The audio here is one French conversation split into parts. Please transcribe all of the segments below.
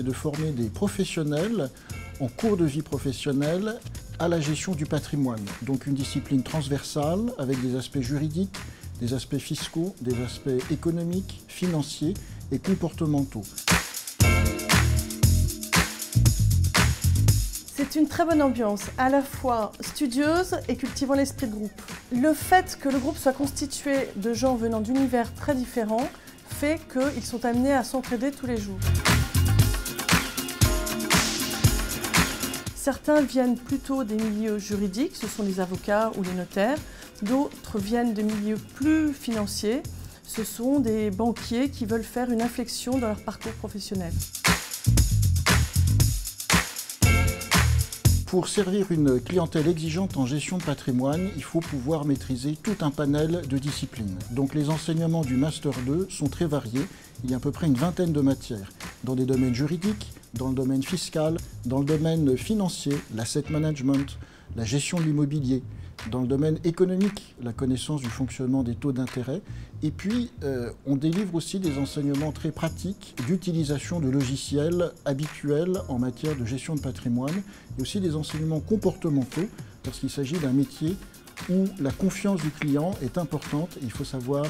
c'est de former des professionnels en cours de vie professionnelle à la gestion du patrimoine. Donc une discipline transversale avec des aspects juridiques, des aspects fiscaux, des aspects économiques, financiers et comportementaux. C'est une très bonne ambiance, à la fois studieuse et cultivant l'esprit de groupe. Le fait que le groupe soit constitué de gens venant d'univers très différents fait qu'ils sont amenés à s'entraider tous les jours. Certains viennent plutôt des milieux juridiques, ce sont les avocats ou les notaires. D'autres viennent de milieux plus financiers, ce sont des banquiers qui veulent faire une inflexion dans leur parcours professionnel. Pour servir une clientèle exigeante en gestion de patrimoine, il faut pouvoir maîtriser tout un panel de disciplines. Donc les enseignements du Master 2 sont très variés. Il y a à peu près une vingtaine de matières, dans des domaines juridiques, dans le domaine fiscal, dans le domaine financier, l'asset management, la gestion de l'immobilier, dans le domaine économique, la connaissance du fonctionnement des taux d'intérêt. Et puis, on délivre aussi des enseignements très pratiques d'utilisation de logiciels habituels en matière de gestion de patrimoine et aussi des enseignements comportementaux parce qu'il s'agit d'un métier où la confiance du client est importante et il faut savoir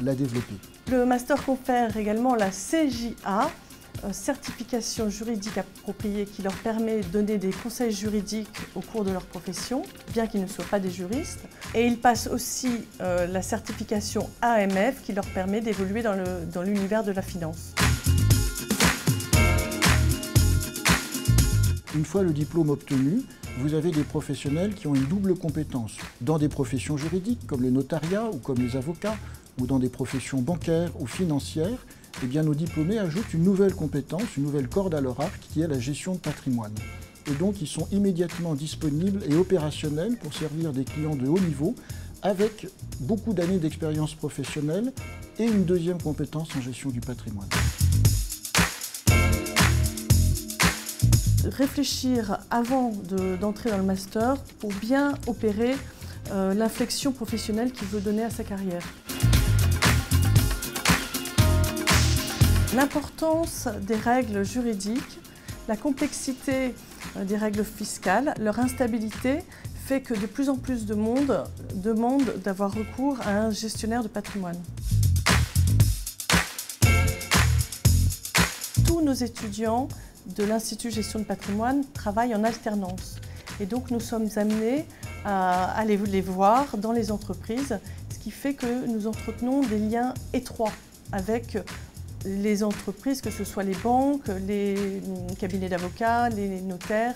la développer. Le master confère également la CJA, certification juridique appropriée qui leur permet de donner des conseils juridiques au cours de leur profession, bien qu'ils ne soient pas des juristes. Et ils passent aussi la certification AMF qui leur permet d'évoluer dans l'univers de la finance. Une fois le diplôme obtenu, vous avez des professionnels qui ont une double compétence. Dans des professions juridiques comme le notariat ou comme les avocats, ou dans des professions bancaires ou financières, eh bien, nos diplômés ajoutent une nouvelle compétence, une nouvelle corde à leur arc qui est la gestion de patrimoine. Et donc ils sont immédiatement disponibles et opérationnels pour servir des clients de haut niveau avec beaucoup d'années d'expérience professionnelle et une deuxième compétence en gestion du patrimoine. Réfléchir avant d'entrer dans le master pour bien opérer l'inflexion professionnelle qu'il veut donner à sa carrière. L'importance des règles juridiques, la complexité des règles fiscales, leur instabilité fait que de plus en plus de monde demande d'avoir recours à un gestionnaire de patrimoine. Tous nos étudiants de l'Institut Gestion de Patrimoine travaillent en alternance et donc nous sommes amenés à aller les voir dans les entreprises, ce qui fait que nous entretenons des liens étroits avec les entreprises, que ce soit les banques, les cabinets d'avocats, les notaires.